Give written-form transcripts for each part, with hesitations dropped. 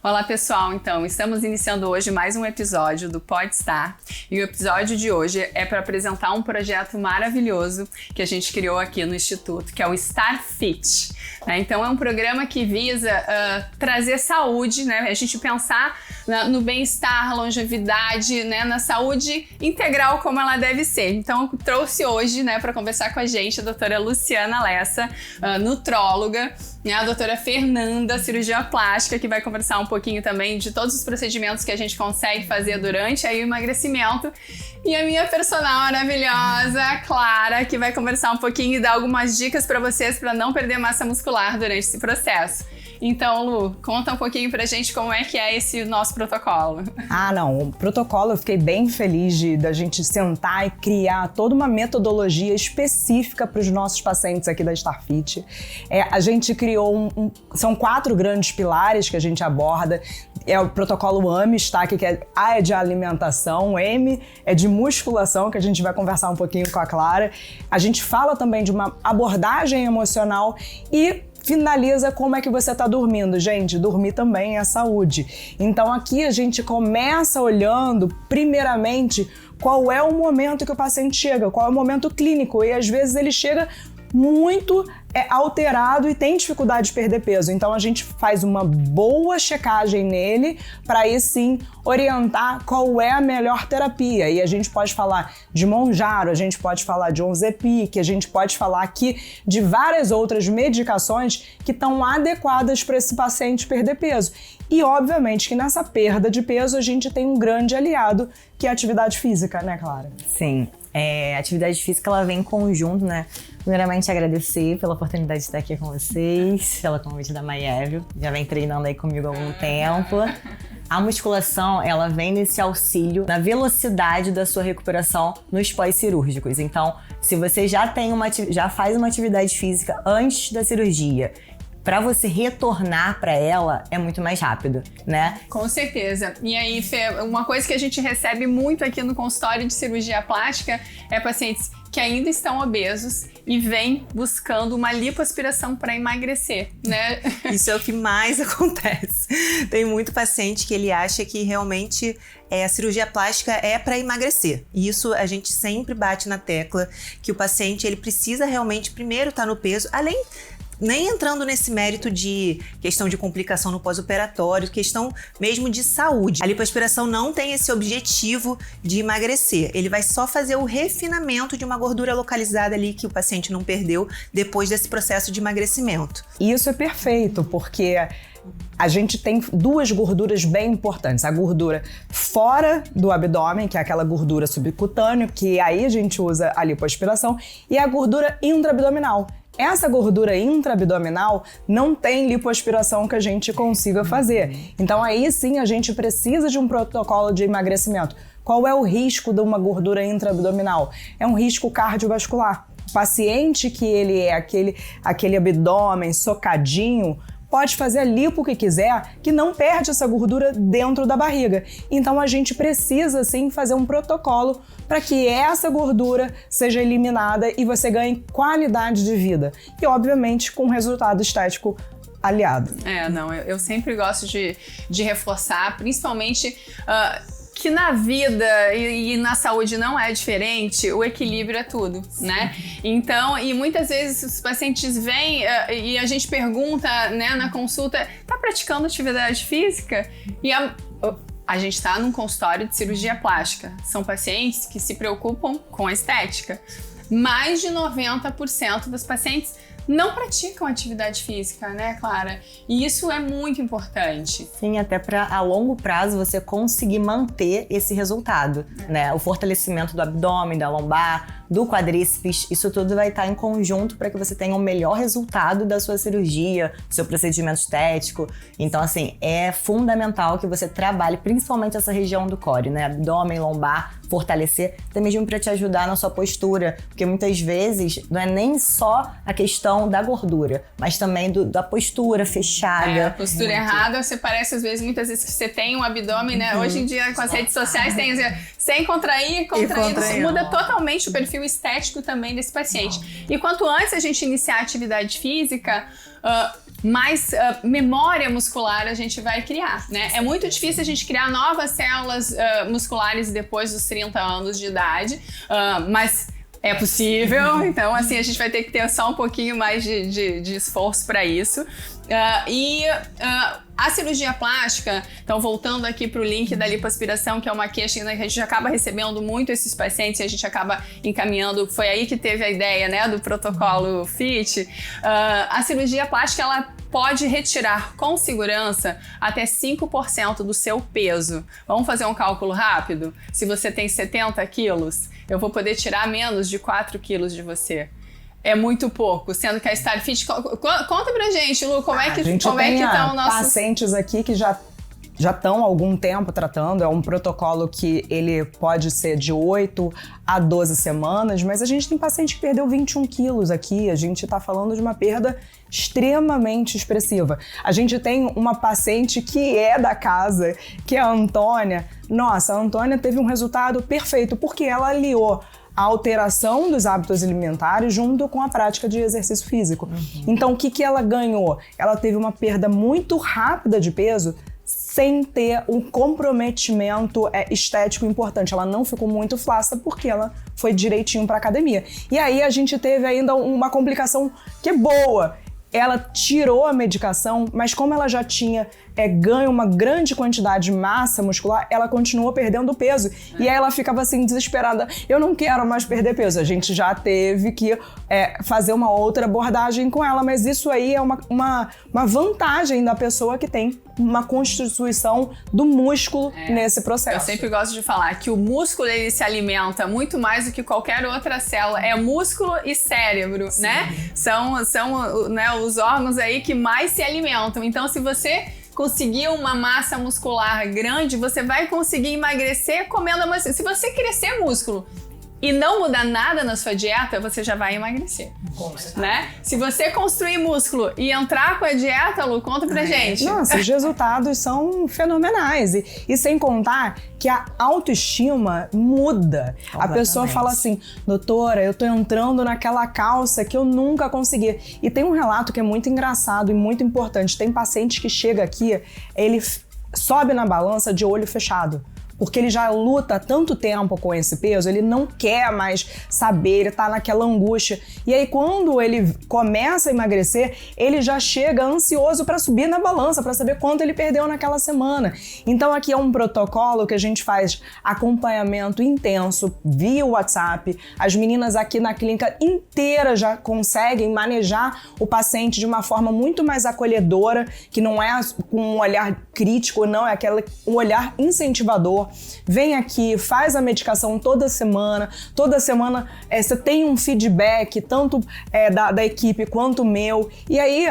Olá pessoal, então estamos iniciando hoje mais um episódio do Pode Estar e o episódio de hoje é para apresentar um projeto maravilhoso que a gente criou aqui no Instituto, que é o Estar Fit. Então é um programa que visa trazer saúde, né? A gente pensar no bem-estar, longevidade, né? Na saúde integral como ela deve ser. Então eu trouxe hoje, né, para conversar com a gente a doutora Luciana Lessa, nutróloga, né, a doutora Fernanda, cirurgia plástica, que vai conversar um pouquinho também de todos os procedimentos que a gente consegue fazer durante aí o emagrecimento. E a minha personal maravilhosa, a Clara, que vai conversar um pouquinho e dar algumas dicas para vocês para não perder massa muscular durante esse processo. Então, Lu, conta um pouquinho pra gente como é que é esse nosso protocolo. O protocolo eu fiquei bem feliz da gente sentar e criar toda uma metodologia específica para os nossos pacientes aqui da Estar Fit. A gente criou são 4 grandes pilares que a gente aborda. É o protocolo AMES, tá? Que A é de alimentação, M é de musculação, que a gente vai conversar um pouquinho com a Clara. A gente fala também de uma abordagem emocional e finaliza como é que você está dormindo. Gente, dormir também é saúde. Então aqui a gente começa olhando, primeiramente, qual é o momento que o paciente chega, qual é o momento clínico. E às vezes ele chega muito alterado e tem dificuldade de perder peso. Então a gente faz uma boa checagem nele para aí sim orientar qual é a melhor terapia. E a gente pode falar de Mounjaro, a gente pode falar de Ozempic, a gente pode falar aqui de várias outras medicações que estão adequadas para esse paciente perder peso. E obviamente que nessa perda de peso a gente tem um grande aliado, que é a atividade física, né, Clara? Sim, a atividade física ela vem em conjunto, né? Primeiramente, agradecer pela oportunidade de estar aqui com vocês, pelo convite da Maieve, já vem treinando aí comigo há algum tempo. A musculação, ela vem nesse auxílio na velocidade da sua recuperação nos pós-cirúrgicos. Então, se você já faz uma atividade física antes da cirurgia, para você retornar para ela é muito mais rápido, né? Com certeza. E aí, Fê, uma coisa que a gente recebe muito aqui no consultório de cirurgia plástica é pacientes que ainda estão obesos e vêm buscando uma lipoaspiração para emagrecer, né? Isso é o que mais acontece. Tem muito paciente que ele acha que realmente a cirurgia plástica é para emagrecer. E isso a gente sempre bate na tecla, que o paciente ele precisa realmente primeiro estar no peso, nem entrando nesse mérito de questão de complicação no pós-operatório, questão mesmo de saúde. A lipoaspiração não tem esse objetivo de emagrecer. Ele vai só fazer o refinamento de uma gordura localizada ali que o paciente não perdeu depois desse processo de emagrecimento. Isso é perfeito, porque a gente tem 2 gorduras bem importantes. A gordura fora do abdômen, que é aquela gordura subcutânea, que aí a gente usa a lipoaspiração, e a gordura intraabdominal. Essa gordura intraabdominal não tem lipoaspiração que a gente consiga fazer. Então aí sim a gente precisa de um protocolo de emagrecimento. Qual é o risco de uma gordura intraabdominal? É um risco cardiovascular. O paciente que ele é aquele abdômen socadinho, pode fazer a lipo que quiser, que não perde essa gordura dentro da barriga. Então a gente precisa sim fazer um protocolo para que essa gordura seja eliminada e você ganhe qualidade de vida. E obviamente com resultado estético aliado. Eu sempre gosto de reforçar, principalmente que na vida e na saúde não é diferente, o equilíbrio é tudo, né? Então, e muitas vezes os pacientes vêm e a gente pergunta, né, na consulta, tá praticando atividade física? E a gente tá num consultório de cirurgia plástica. São pacientes que se preocupam com a estética. Mais de 90% dos pacientes não praticam atividade física, né, Clara? E isso é muito importante. Sim, até para a longo prazo você conseguir manter esse resultado, né? O fortalecimento do abdômen, da lombar, do quadríceps, isso tudo vai estar em conjunto para que você tenha o melhor resultado da sua cirurgia, do seu procedimento estético. Então, assim, é fundamental que você trabalhe principalmente essa região do core, né? Abdômen, lombar, fortalecer, até mesmo para te ajudar na sua postura, porque muitas vezes não é nem só a questão da gordura, mas também da postura fechada. A postura errada, você parece muitas vezes que você tem um abdômen, né? Hoje em dia com as redes sociais tem sem contrair, isso muda totalmente o perfil o estético também desse paciente. E quanto antes a gente iniciar a atividade física, mais memória muscular a gente vai criar, né? É muito difícil a gente criar novas células musculares depois dos 30 anos de idade, mas é possível, então assim, a gente vai ter que ter só um pouquinho mais de esforço para isso. A cirurgia plástica, então voltando aqui para o link da lipoaspiração, que é uma queixa, né, que a gente acaba recebendo muito esses pacientes e a gente acaba encaminhando, foi aí que teve a ideia, né, do protocolo FIT. A cirurgia plástica, ela pode retirar com segurança até 5% do seu peso. Vamos fazer um cálculo rápido? Se você tem 70 quilos, eu vou poder tirar menos de 4 quilos de você. É muito pouco, sendo que a StarFit... Conta pra gente, Lu, como é que estão os nossos... pacientes aqui que já estão há algum tempo tratando, é um protocolo que ele pode ser de 8 a 12 semanas, mas a gente tem paciente que perdeu 21 quilos aqui, a gente tá falando de uma perda extremamente expressiva. A gente tem uma paciente que é da casa, que é a Antônia. Nossa, a Antônia teve um resultado perfeito, porque ela aliou a alteração dos hábitos alimentares junto com a prática de exercício físico. Então, o que ela ganhou? Ela teve uma perda muito rápida de peso sem ter um comprometimento estético importante. Ela não ficou muito flácida porque ela foi direitinho para academia. E aí a gente teve ainda uma complicação que é boa. Ela tirou a medicação, mas como ela já tinha ganho uma grande quantidade de massa muscular, ela continuou perdendo peso. E aí ela ficava assim, desesperada. Eu não quero mais perder peso. A gente já teve que fazer uma outra abordagem com ela, mas isso aí é uma vantagem da pessoa que tem uma constituição do músculo nesse processo. Eu sempre gosto de falar que o músculo, ele se alimenta muito mais do que qualquer outra célula. É músculo e cérebro, sim, né? São né, os órgãos aí que mais se alimentam. Então, se você conseguir uma massa muscular grande, você vai conseguir emagrecer comendo mais. Se você crescer músculo e não mudar nada na sua dieta, você já vai emagrecer, né? Se você construir músculo e entrar com a dieta, Lu, conta pra gente. Nossa, os resultados são fenomenais. E sem contar que a autoestima muda. A pessoa fala assim, doutora, eu tô entrando naquela calça que eu nunca consegui. E tem um relato que é muito engraçado e muito importante. Tem paciente que chega aqui, ele sobe na balança de olho fechado. Porque ele já luta há tanto tempo com esse peso, ele não quer mais saber, ele tá naquela angústia. E aí, quando ele começa a emagrecer, ele já chega ansioso para subir na balança, para saber quanto ele perdeu naquela semana. Então, aqui é um protocolo que a gente faz acompanhamento intenso via WhatsApp. As meninas aqui na clínica inteira já conseguem manejar o paciente de uma forma muito mais acolhedora, que não é com um olhar crítico, não, é um olhar incentivador. Vem aqui, faz a medicação toda semana você tem um feedback tanto da equipe quanto o meu. E aí,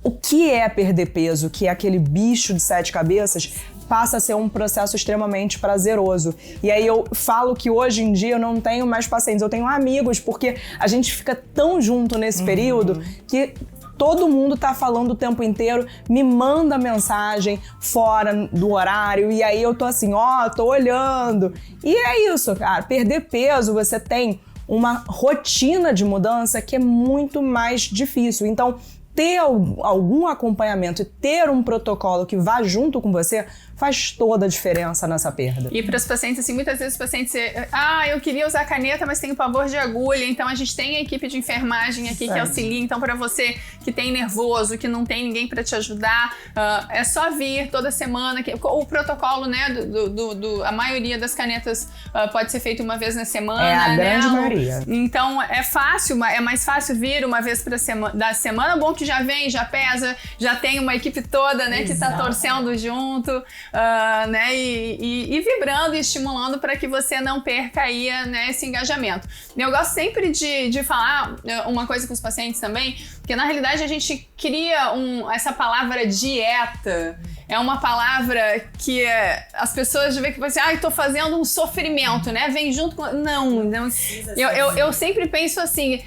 o que é perder peso, que é aquele bicho de 7 cabeças, passa a ser um processo extremamente prazeroso. E aí eu falo que hoje em dia eu não tenho mais pacientes, eu tenho amigos, porque a gente fica tão junto nesse período que todo mundo tá falando o tempo inteiro, me manda mensagem fora do horário, e aí eu tô assim, tô olhando. E é isso, cara, perder peso, você tem uma rotina de mudança que é muito mais difícil. Então, ter algum acompanhamento e ter um protocolo que vá junto com você faz toda a diferença nessa perda. E para os pacientes, assim, muitas vezes os pacientes eu queria usar caneta, mas tenho pavor de agulha, então a gente tem a equipe de enfermagem aqui que auxilia. Então, para você que tem nervoso, que não tem ninguém para te ajudar, é só vir toda semana. O protocolo, né, a maioria das canetas pode ser feito uma vez na semana. É a grande maioria. Então, é fácil, é mais fácil vir uma vez da semana. Bom que já vem, já pesa, já tem uma equipe toda, né, que tá torcendo junto. Né, e vibrando e estimulando para que você não perca aí, né, esse engajamento. Eu gosto sempre de falar uma coisa com os pacientes também, porque na realidade a gente cria essa palavra dieta. É uma palavra que as pessoas veem que assim, tô fazendo um sofrimento, né? Vem junto com... Não. Eu sempre penso assim,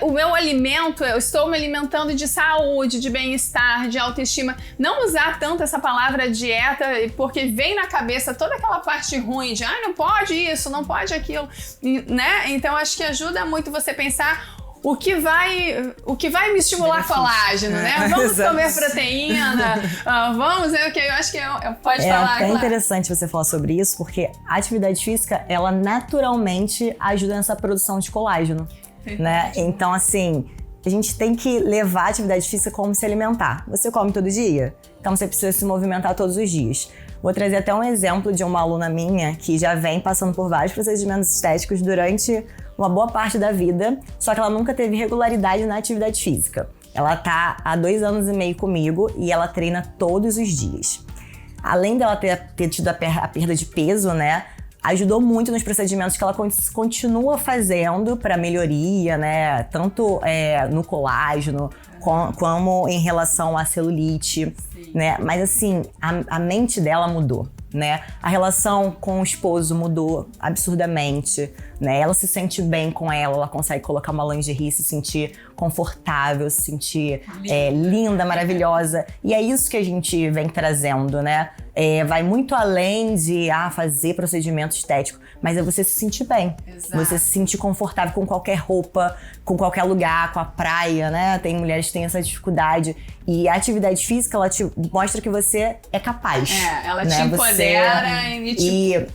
o meu alimento, eu estou me alimentando de saúde, de bem-estar, de autoestima. Não usar tanto essa palavra dieta, porque vem na cabeça toda aquela parte ruim de não pode isso, não pode aquilo, né? Então acho que ajuda muito você pensar o que vai me estimular colágeno, né? Vamos comer proteína, vamos, eu acho que pode falar. É interessante você falar sobre isso, porque a atividade física, ela naturalmente ajuda nessa produção de colágeno, né? Então, assim, a gente tem que levar a atividade física como se alimentar. Você come todo dia, então você precisa se movimentar todos os dias. Vou trazer até um exemplo de uma aluna minha que já vem passando por vários procedimentos estéticos durante uma boa parte da vida, só que ela nunca teve regularidade na atividade física. Ela tá há 2 anos e meio comigo e ela treina todos os dias. Além dela ter tido a perda de peso, né, ajudou muito nos procedimentos que ela continua fazendo para melhoria, né, tanto no colágeno, como em relação à celulite, né? Mas assim, a mente dela mudou, né? A relação com o esposo mudou absurdamente, né? Ela se sente bem com ela consegue colocar uma lingerie, se sentir confortável, se sentir linda, maravilhosa. E é isso que a gente vem trazendo, né? Vai muito além de fazer procedimento estético, mas é você se sentir bem. Exato. Você se sentir confortável com qualquer roupa, com qualquer lugar, com a praia, né? Tem mulheres que têm essa dificuldade. E a atividade física, ela te mostra que você é capaz. Ela né? te empodera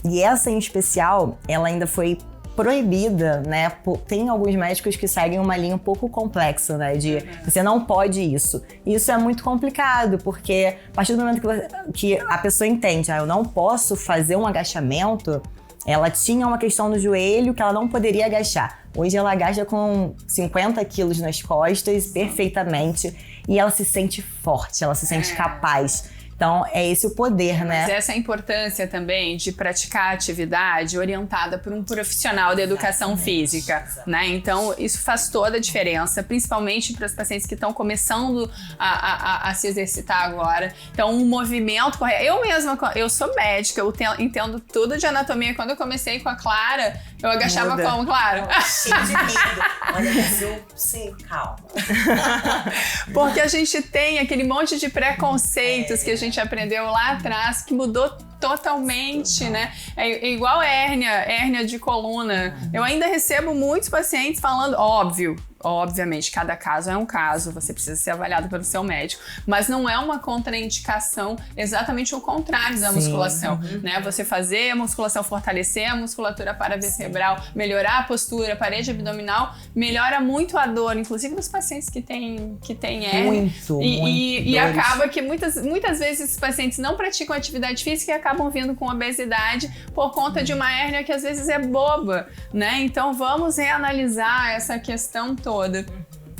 E essa em especial, ela ainda foi proibida, né? Tem alguns médicos que seguem uma linha um pouco complexa, né? De você não pode isso. E isso é muito complicado, porque a partir do momento que a pessoa entende, eu não posso fazer um agachamento, ela tinha uma questão no joelho que ela não poderia agachar. Hoje ela agacha com 50 quilos nas costas, perfeitamente, e ela se sente forte, ela se sente capaz. Então, é esse o poder, né? Mas essa é a importância também de praticar atividade orientada por um profissional de educação física, né? Então, isso faz toda a diferença, principalmente para os pacientes que estão começando a se exercitar agora. Então, um movimento correto. Eu mesma, eu sou médica, eu entendo tudo de anatomia. Quando eu comecei com a Clara, eu agachava como, Clara? Cheio de medo. Olha, mas sim, calma. Porque a gente tem aquele monte de preconceitos que a gente aprendeu lá atrás, que mudou totalmente, né? É igual hérnia de coluna. Eu ainda recebo muitos pacientes falando, obviamente, cada caso é um caso, você precisa ser avaliado pelo seu médico, mas não é uma contraindicação, exatamente o contrário da musculação, né? Você fazer a musculação, fortalecer a musculatura paravertebral, melhorar a postura, parede abdominal, melhora muito a dor, inclusive nos pacientes que têm hérnia. E acaba que muitas vezes os pacientes não praticam atividade física e acabam vindo com obesidade por conta de uma hérnia que às vezes é boba, né? Então vamos reanalisar essa questão toda.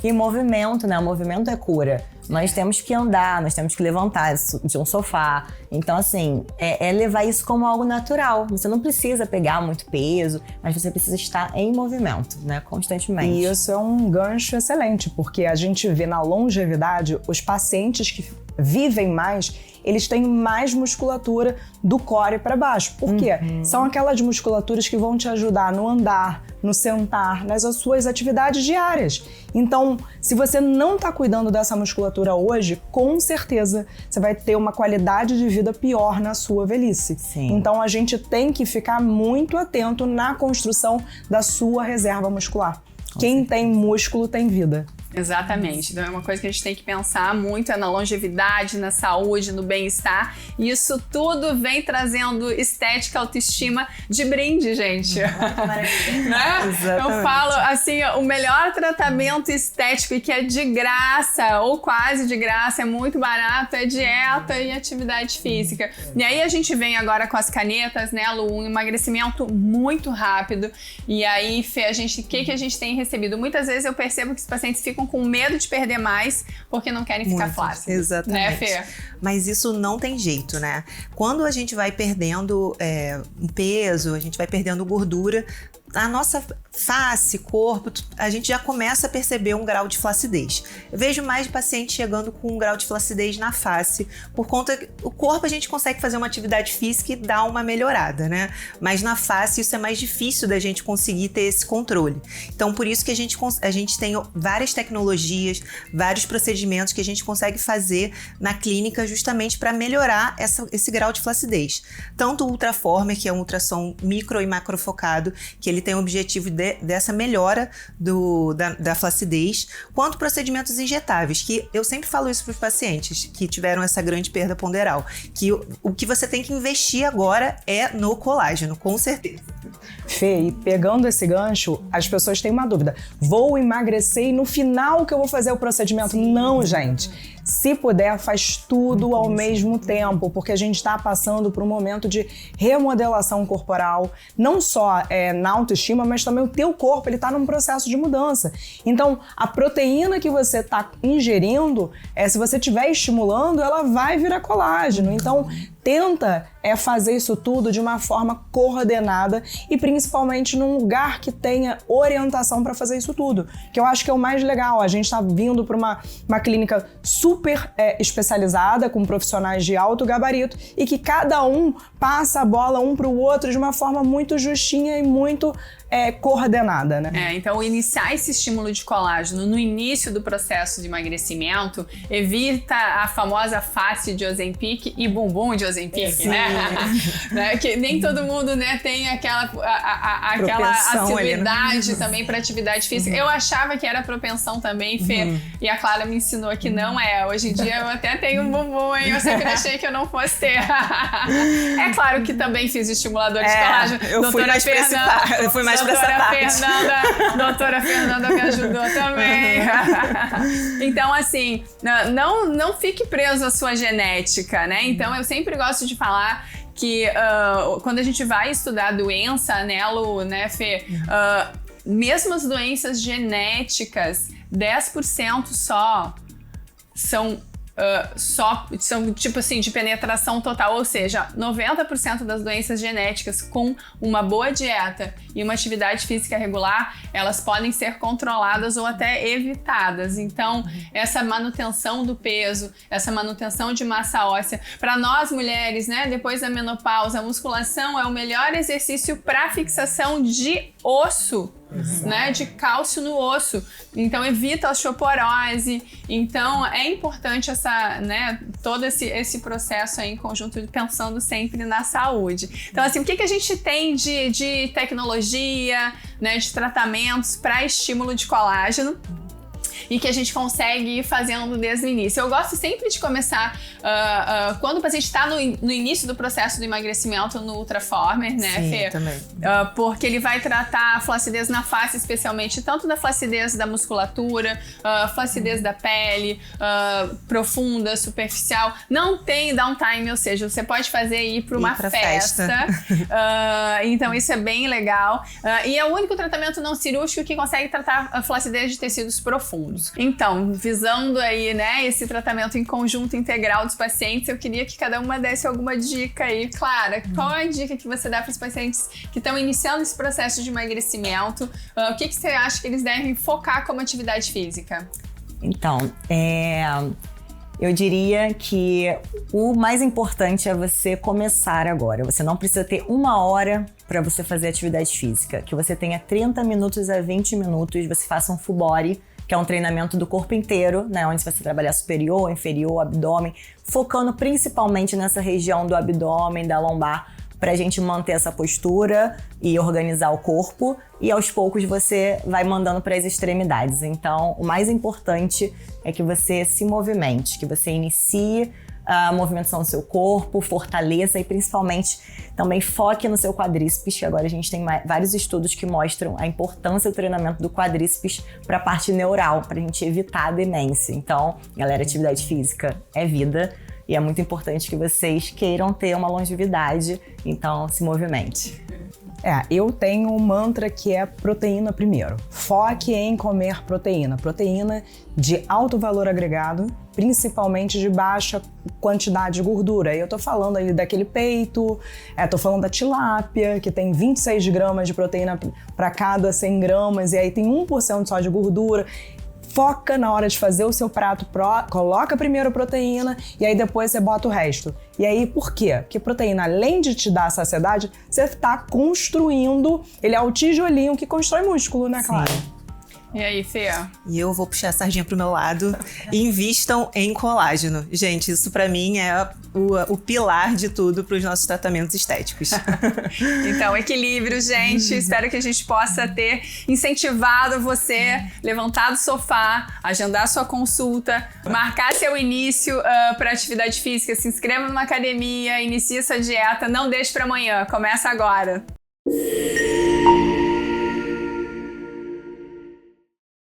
E movimento, né? O movimento é cura. Nós temos que andar, nós temos que levantar de um sofá. Então, assim, é levar isso como algo natural. Você não precisa pegar muito peso, mas você precisa estar em movimento, né? Constantemente. E isso é um gancho excelente, porque a gente vê na longevidade os pacientes que vivem mais, eles têm mais musculatura do core para baixo. Por quê? São aquelas musculaturas que vão te ajudar no andar, no sentar, nas suas atividades diárias. Então, se você não está cuidando dessa musculatura hoje, com certeza você vai ter uma qualidade de vida pior na sua velhice. Sim. Então, a gente tem que ficar muito atento na construção da sua reserva muscular. Quem tem músculo tem vida. Exatamente. Então é uma coisa que a gente tem que pensar muito, na longevidade, na saúde, no bem-estar. E isso tudo vem trazendo estética, autoestima de brinde, gente. Né? Eu falo assim, o melhor tratamento estético e que é de graça, ou quase de graça, é muito barato, é dieta e atividade física. E aí a gente vem agora com as canetas, né, Lu? Um emagrecimento muito rápido. E aí, Fê, o que a gente tem recebido? Muitas vezes eu percebo que os pacientes ficam com medo de perder mais porque não querem ficar flácidos. Exatamente. Né, Fê? Mas isso não tem jeito, né? Quando a gente vai perdendo peso, a gente vai perdendo gordura, a nossa face, corpo, a gente já começa a perceber um grau de flacidez. Eu vejo mais pacientes chegando com um grau de flacidez na face, por conta que o corpo a gente consegue fazer uma atividade física e dar uma melhorada, né? Mas na face isso é mais difícil da gente conseguir ter esse controle. Então por isso que a gente tem várias tecnologias, vários procedimentos que a gente consegue fazer na clínica justamente para melhorar esse grau de flacidez. Tanto o Ultraformer, que é um ultrassom micro e macrofocado, que ele tem o objetivo dessa melhora da flacidez, quanto procedimentos injetáveis, que eu sempre falo isso para os pacientes que tiveram essa grande perda ponderal, que o que você tem que investir agora é no colágeno, com certeza. Fê, e pegando esse gancho, as pessoas têm uma dúvida. Vou emagrecer e no final que eu vou fazer o procedimento? Sim. Não, gente. Se puder, faz tudo ao mesmo tempo, porque a gente está passando por um momento de remodelação corporal, não só na autoestima, mas também o teu corpo ele está num processo de mudança. Então, a proteína que você está ingerindo, se você estiver estimulando, ela vai virar colágeno. Então, tenta fazer isso tudo de uma forma coordenada e principalmente num lugar que tenha orientação para fazer isso tudo, que eu acho que é o mais legal. A gente está vindo para uma clínica super especializada, com profissionais de alto gabarito e que cada um passa a bola um para o outro de uma forma muito justinha e muito coordenada, né? Então iniciar esse estímulo de colágeno no início do processo de emagrecimento evita a famosa face de Ozempic e bumbum de Ozempic, né? Que nem todo mundo, né, tem aquela assiduidade também para atividade física. Eu achava que era propensão também, Fê, e a Clara me ensinou que não é. Hoje em dia eu até tenho um bumbum, hein? Eu sempre achei que eu não fosse ter. É claro que também fiz estimulador de colágeno. Eu fui mais pra essa parte. Doutora Fernanda me ajudou também. Então, assim, não fique preso à sua genética, né? Então, eu sempre gosto de falar que quando a gente vai estudar a doença, né, Lu, né, Fê? Mesmo as doenças genéticas, 10% só são tipo assim, de penetração total, ou seja, 90% das doenças genéticas com uma boa dieta e uma atividade física regular, elas podem ser controladas ou até evitadas. Então, essa manutenção do peso, essa manutenção de massa óssea, para nós mulheres, né, depois da menopausa, a musculação é o melhor exercício para fixação de osso, né, de cálcio no osso. Então evita a osteoporose. Então é importante todo esse processo aí em conjunto, pensando sempre na saúde. Então assim, o que a gente tem de tecnologia, né, de tratamentos para estímulo de colágeno e que a gente consegue ir fazendo desde o início. Eu gosto sempre de começar quando o paciente está no início do processo do emagrecimento no Ultraformer, né, Sim, Fê? Também. Porque ele vai tratar a flacidez na face, especialmente, tanto da flacidez da musculatura, flacidez da pele, profunda, superficial. Não tem downtime, ou seja, você pode fazer ir para uma festa. Então isso é bem legal. E é o único tratamento não cirúrgico que consegue tratar a flacidez de tecidos profundos. Então, visando aí, né, esse tratamento em conjunto integral dos pacientes, eu queria que cada uma desse alguma dica aí. Clara, qual é a dica que você dá para os pacientes que estão iniciando esse processo de emagrecimento? O que você acha que eles devem focar como atividade física? Então, eu diria que o mais importante é você começar agora. Você não precisa ter 1 hora para você fazer atividade física. Que você tenha 30 minutos a 20 minutos, você faça um full body, que é um treinamento do corpo inteiro, né, onde você vai trabalhar superior, inferior, abdômen, focando principalmente nessa região do abdômen, da lombar, pra gente manter essa postura e organizar o corpo, e aos poucos você vai mandando para as extremidades. Então, o mais importante é que você se movimente, que você inicie a movimentação do seu corpo, fortaleça e principalmente também foque no seu quadríceps, que agora a gente tem vários estudos que mostram a importância do treinamento do quadríceps para a parte neural, para a gente evitar a demência. Então, galera, atividade física é vida e é muito importante que vocês queiram ter uma longevidade, então se movimente. Eu tenho um mantra que é proteína primeiro. Foque em comer proteína. Proteína de alto valor agregado, principalmente de baixa quantidade de gordura. Eu tô falando aí daquele peito, tô falando da tilápia, que tem 26 gramas de proteína para cada 100 gramas, e aí tem 1% só de gordura. Foca na hora de fazer o seu prato, coloca primeiro a proteína e aí depois você bota o resto. E aí, por quê? Porque proteína, além de te dar saciedade, você tá construindo, ele é o tijolinho que constrói músculo, né, Clara? E aí, Fê? E eu vou puxar a sardinha pro meu lado. Invistam em colágeno. Gente, isso pra mim é o pilar de tudo pros nossos tratamentos estéticos. Então, equilíbrio, gente. Espero que a gente possa ter incentivado você, levantar do sofá, agendar sua consulta, marcar seu início para atividade física, se inscreva numa academia, inicie sua dieta, não deixe para amanhã, começa agora.